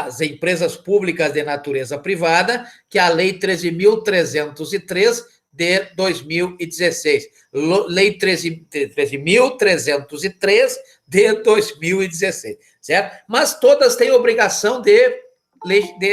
das empresas públicas de natureza privada, que é a Lei 13.303 de 2016. Lei 13.303 de 2016, certo? Mas todas têm obrigação de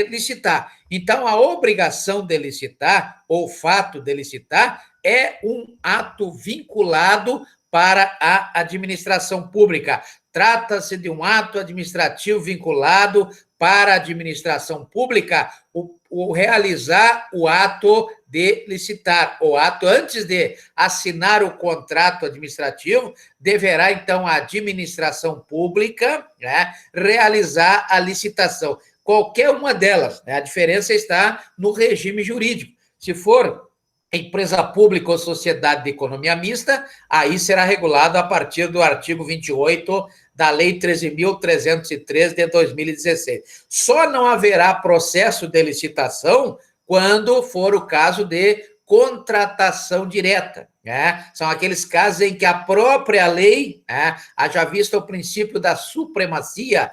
licitar. Então, a obrigação de licitar, ou o fato de licitar, é um ato vinculado para a administração pública. Trata-se de um ato administrativo vinculado para a administração pública, o realizar o ato de licitar. O ato, antes de assinar o contrato administrativo, deverá, então, a administração pública, né, realizar a licitação. Qualquer uma delas, né? A diferença está no regime jurídico. Se for empresa pública ou sociedade de economia mista, aí será regulado a partir do artigo 28 da Lei 13.303 de 2016. Só não haverá processo de licitação quando for o caso de contratação direta, né? São aqueles casos em que a própria lei, né, haja vista o princípio da supremacia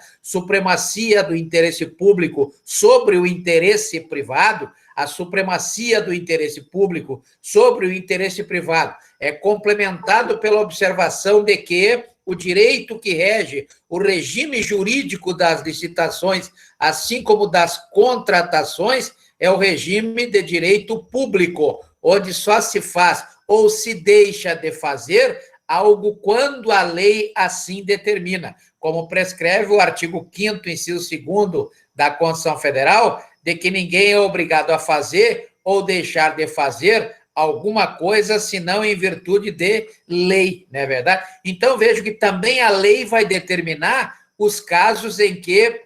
do interesse público sobre o interesse privado, a supremacia do interesse público sobre o interesse privado é complementado pela observação de que o direito que rege o regime jurídico das licitações, assim como das contratações, é o regime de direito público, onde só se faz ou se deixa de fazer algo quando a lei assim determina, como prescreve o artigo 5º, inciso 2º da Constituição Federal, de que ninguém é obrigado a fazer ou deixar de fazer alguma coisa, senão em virtude de lei, não é verdade? Então, vejo que também a lei vai determinar os casos em que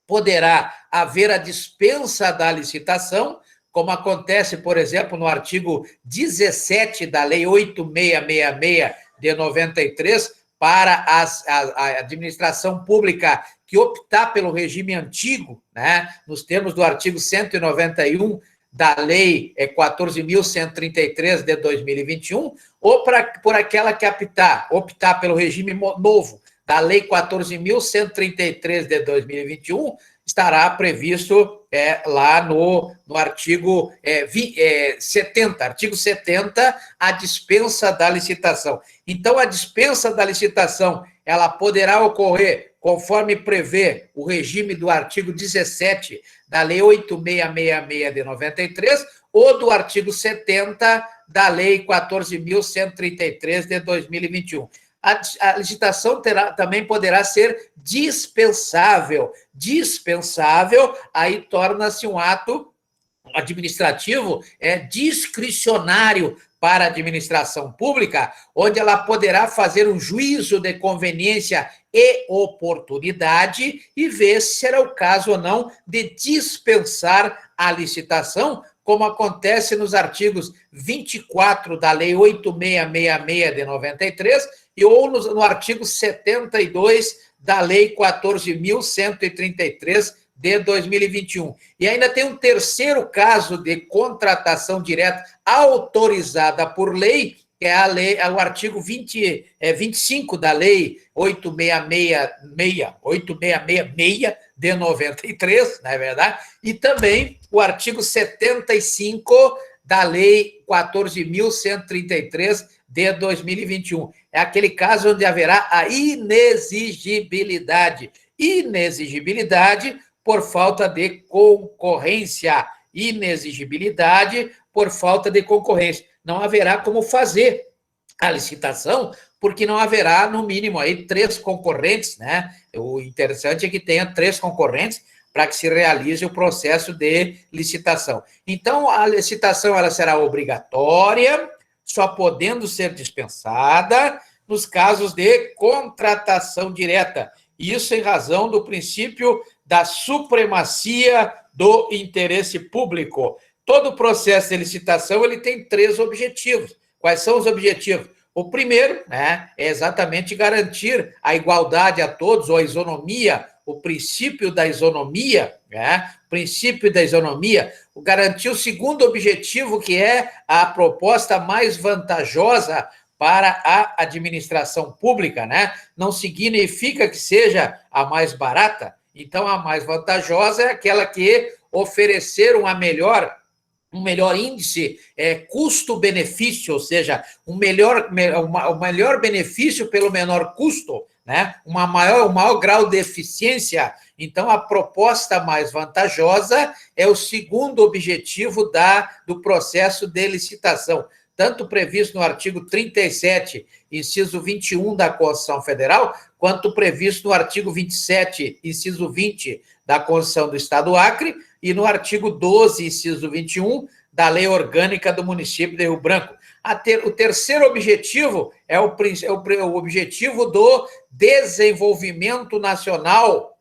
poderá haver a dispensa da licitação, como acontece, por exemplo, no artigo 17 da Lei 8666 de 93, para a administração pública que optar pelo regime antigo, né, nos termos do artigo 191 da Lei 14.133 de 2021, ou por aquela que optar pelo regime novo da Lei 14.133 de 2021, estará previsto lá no artigo 70, artigo 70, a dispensa da licitação. Então, a dispensa da licitação, ela poderá ocorrer conforme prevê o regime do artigo 17 da Lei 8666 de 93 ou do artigo 70 da Lei 14.133 de 2021. A licitação também poderá ser dispensável. Dispensável, aí torna-se um ato administrativo discricionário para a administração pública, onde ela poderá fazer um juízo de conveniência e oportunidade e ver se será o caso ou não de dispensar a licitação, como acontece nos artigos 24 da Lei 8666 de 93 ou no artigo 72 da Lei 14.133 de 2021. E ainda tem um terceiro caso de contratação direta autorizada por lei, que é o artigo 25 da Lei 8666 de 93, não é verdade? E também o artigo 75 da Lei 14.133 de 2021. É aquele caso onde haverá a inexigibilidade. Inexigibilidade por falta de concorrência. Inexigibilidade por falta de concorrência. Não haverá como fazer a licitação, porque não haverá, no mínimo, aí 3 concorrentes, né? O interessante é que tenha 3 concorrentes para que se realize o processo de licitação. Então, a licitação ela será obrigatória, só podendo ser dispensada nos casos de contratação direta. Isso em razão do princípio da supremacia do interesse público. Todo processo de licitação ele tem 3 objetivos. Quais são os objetivos? O primeiro, né, é exatamente garantir a igualdade a todos, ou a isonomia, o princípio da isonomia, né? Princípio da isonomia, garantir o segundo objetivo, que é a proposta mais vantajosa para a administração pública, né? Não significa que seja a mais barata, Então, a mais vantajosa é aquela que oferecer um melhor índice custo-benefício, ou seja, um melhor benefício pelo menor custo, né? Um maior grau de eficiência. Então, a proposta mais vantajosa é o segundo objetivo do processo de licitação, tanto previsto no artigo 37, inciso 21 da Constituição Federal, quanto previsto no artigo 27, inciso 20 da Constituição do Estado do Acre, e no artigo 12, inciso 21, da Lei Orgânica do Município de Rio Branco. O terceiro objetivo é o objetivo do desenvolvimento nacional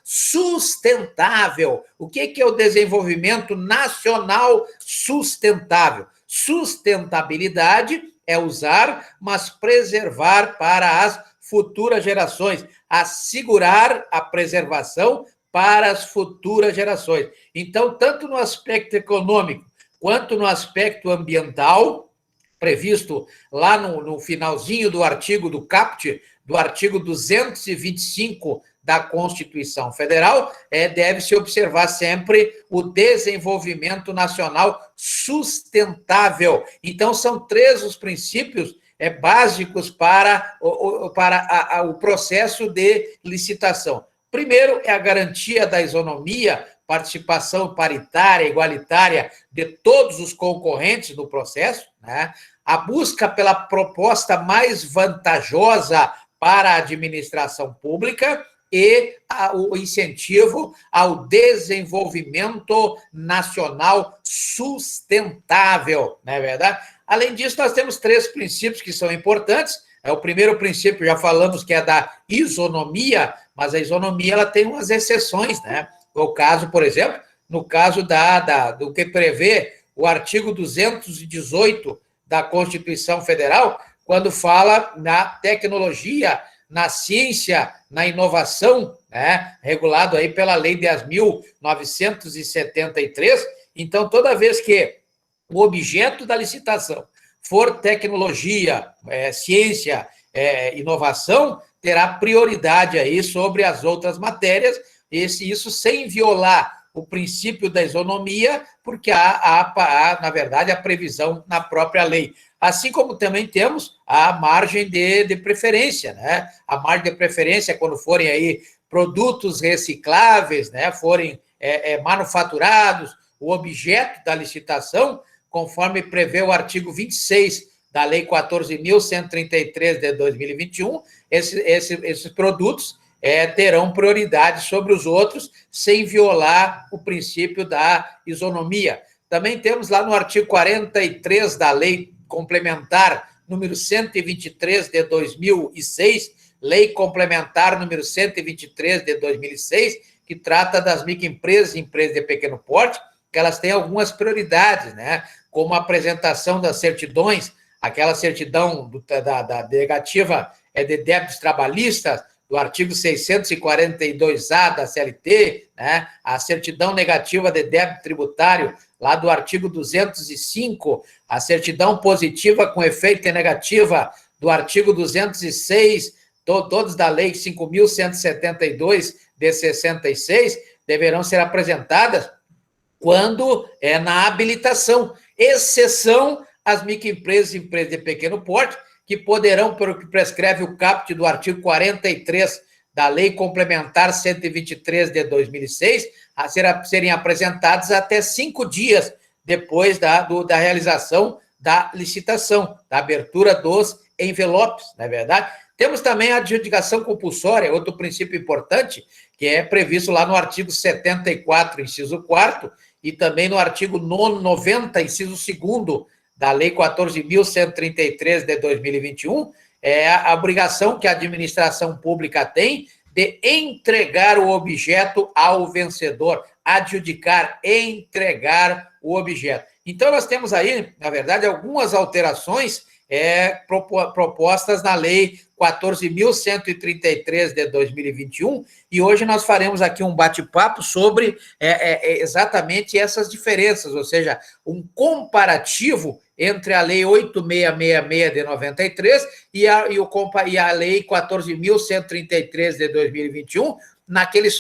sustentável. O que é o desenvolvimento nacional sustentável? Sustentabilidade é usar, mas preservar para as futuras gerações, assegurar a preservação para as futuras gerações. Então, tanto no aspecto econômico quanto no aspecto ambiental, previsto lá no finalzinho do artigo do caput, do artigo 225 da Constituição Federal, deve-se observar sempre o desenvolvimento nacional sustentável. Então, são três os princípios básicos para o processo de licitação. Primeiro é a garantia da isonomia, participação paritária, igualitária de todos os concorrentes no processo, né? A busca pela proposta mais vantajosa para a administração pública e o incentivo ao desenvolvimento nacional sustentável, não é verdade? Além disso, nós temos três princípios que são importantes. O primeiro princípio, já falamos, que é da isonomia, mas a isonomia ela tem umas exceções, né? O caso, por exemplo, no caso do que prevê o artigo 218 da Constituição Federal, quando fala na tecnologia, na ciência, na inovação, né? Regulado aí pela Lei 10.973. Então, toda vez que o objeto da licitação for tecnologia, ciência, inovação, terá prioridade aí sobre as outras matérias, isso sem violar o princípio da isonomia, porque há, na verdade, a previsão na própria lei. Assim como também temos a margem de preferência, né? A margem de preferência, quando forem aí produtos recicláveis, né? Forem manufaturados, o objeto da licitação, conforme prevê o artigo 26 da Lei 14.133 de 2021, esses produtos terão prioridade sobre os outros, sem violar o princípio da isonomia. Também temos lá no artigo 43 da Lei Complementar número 123 de 2006, Lei Complementar número 123 de 2006, que trata das microempresas e empresas de pequeno porte, que elas têm algumas prioridades, né? Como a apresentação das certidões, aquela certidão da negativa de débitos trabalhistas, do artigo 642-A da CLT, né? A certidão negativa de débito tributário, lá do artigo 205, a certidão positiva com efeito negativa, do artigo 206, todos da Lei 5.172 de 66, deverão ser apresentadas quando na habilitação, exceção as microempresas e empresas de pequeno porte, que poderão, pelo que prescreve o caput do artigo 43 da Lei Complementar 123 de 2006, a serem apresentadas até 5 dias depois da realização da licitação, da abertura dos envelopes, não é verdade? Temos também a adjudicação compulsória, outro princípio importante, que é previsto lá no artigo 74, inciso 4º, e também no artigo 90, inciso 2º, da Lei 14.133 de 2021, é a obrigação que a administração pública tem de entregar o objeto ao vencedor, adjudicar, entregar o objeto. Então, nós temos aí, na verdade, algumas alterações propostas na Lei 14.133 de 2021, e hoje nós faremos aqui um bate-papo sobre exatamente essas diferenças, ou seja, um comparativo entre a Lei 8666 de 93 e a Lei 14.133 de 2021, naqueles